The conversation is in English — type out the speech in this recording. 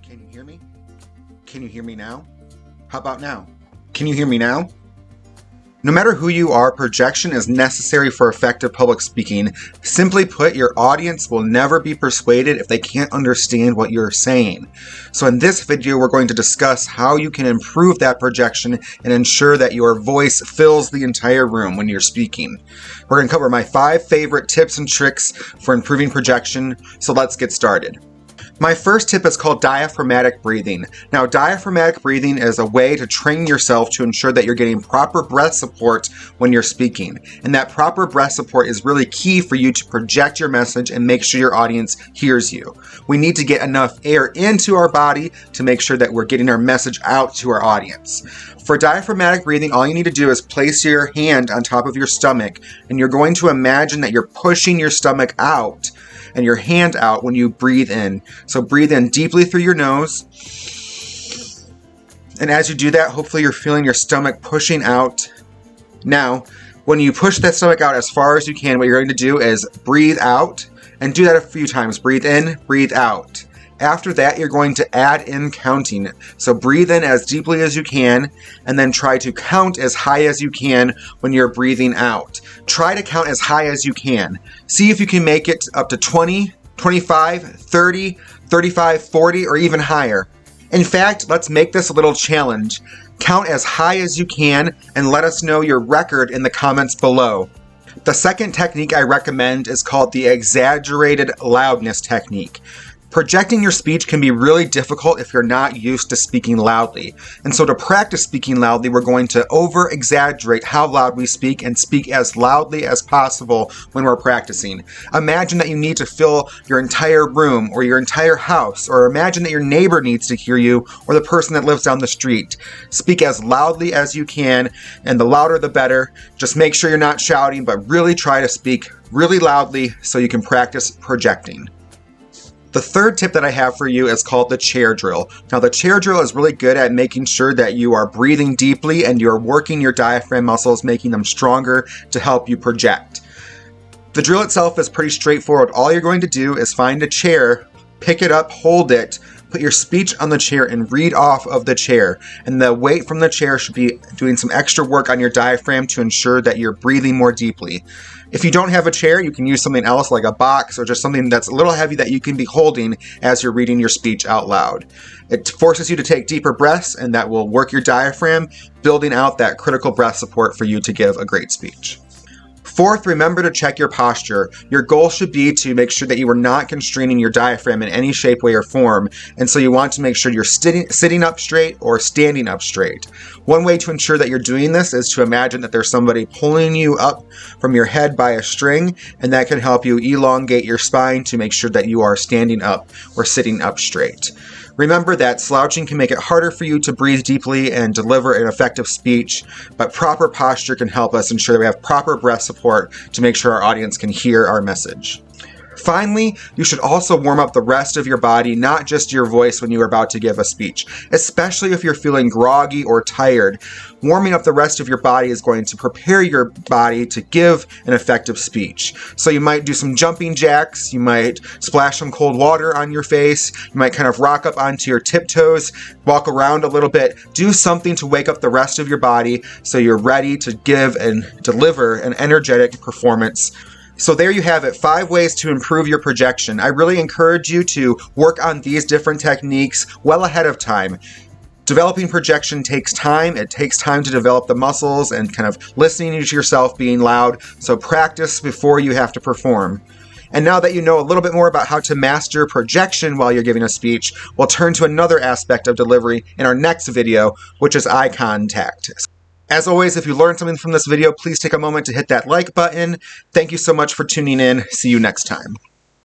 Can you hear me? Can you hear me now? How about now? Can you hear me now? No matter who you are, projection is necessary for effective public speaking. Simply put, your audience will never be persuaded if they can't understand what you're saying. So in this video, we're going to discuss how you can improve that projection and ensure that your voice fills the entire room when you're speaking. We're going to cover my 5 favorite tips and tricks for improving projection, so let's get started. My first tip is called diaphragmatic breathing. Now, diaphragmatic breathing is a way to train yourself to ensure that you're getting proper breath support when you're speaking. And that proper breath support is really key for you to project your message and make sure your audience hears you. We need to get enough air into our body to make sure that we're getting our message out to our audience. For diaphragmatic breathing, all you need to do is place your hand on top of your stomach, and you're going to imagine that you're pushing your stomach out and your hand out when you breathe in. So breathe in deeply through your nose. And as you do that, hopefully you're feeling your stomach pushing out. Now, when you push that stomach out as far as you can, what you're going to do is breathe out and do that a few times. Breathe in, breathe out. After that, you're going to add in counting. So breathe in as deeply as you can, and then try to count as high as you can when you're breathing out. Try to count as high as you can. See if you can make it up to 20, 25, 30, 35, 40, or even higher. In fact, let's make this a little challenge. Count as high as you can and let us know your record in the comments below. The second technique I recommend is called the exaggerated loudness technique. Projecting your speech can be really difficult if you're not used to speaking loudly. And so to practice speaking loudly, we're going to over-exaggerate how loud we speak and speak as loudly as possible when we're practicing. Imagine that you need to fill your entire room or your entire house, or imagine that your neighbor needs to hear you or the person that lives down the street. Speak as loudly as you can, and the louder the better. Just make sure you're not shouting, but really try to speak really loudly so you can practice projecting. The third tip that I have for you is called the chair drill. Now, the chair drill is really good at making sure that you are breathing deeply and you're working your diaphragm muscles, making them stronger to help you project. The drill itself is pretty straightforward. All you're going to do is find a chair, pick it up, hold it, put your speech on the chair and read off of the chair. And the weight from the chair should be doing some extra work on your diaphragm to ensure that you're breathing more deeply. If you don't have a chair, you can use something else like a box or just something that's a little heavy that you can be holding as you're reading your speech out loud. It forces you to take deeper breaths, and that will work your diaphragm, building out that critical breath support for you to give a great speech. Fourth, remember to check your posture. Your goal should be to make sure that you are not constraining your diaphragm in any shape, way, or form, and so you want to make sure you're sitting up straight or standing up straight. One way to ensure that you're doing this is to imagine that there's somebody pulling you up from your head by a string, and that can help you elongate your spine to make sure that you are standing up or sitting up straight. Remember that slouching can make it harder for you to breathe deeply and deliver an effective speech, but proper posture can help us ensure that we have proper breath support to make sure our audience can hear our message. Finally, you should also warm up the rest of your body, not just your voice when you are about to give a speech, especially if you're feeling groggy or tired. Warming up the rest of your body is going to prepare your body to give an effective speech. So you might do some jumping jacks, you might splash some cold water on your face, you might kind of rock up onto your tiptoes, walk around a little bit, do something to wake up the rest of your body so you're ready to give and deliver an energetic performance. So there you have it, 5 ways to improve your projection. I really encourage you to work on these different techniques well ahead of time. Developing projection takes time. It takes time to develop the muscles and kind of listening to yourself being loud. So practice before you have to perform. And now that you know a little bit more about how to master projection while you're giving a speech, we'll turn to another aspect of delivery in our next video, which is eye contact. As always, if you learned something from this video, please take a moment to hit that like button. Thank you so much for tuning in. See you next time.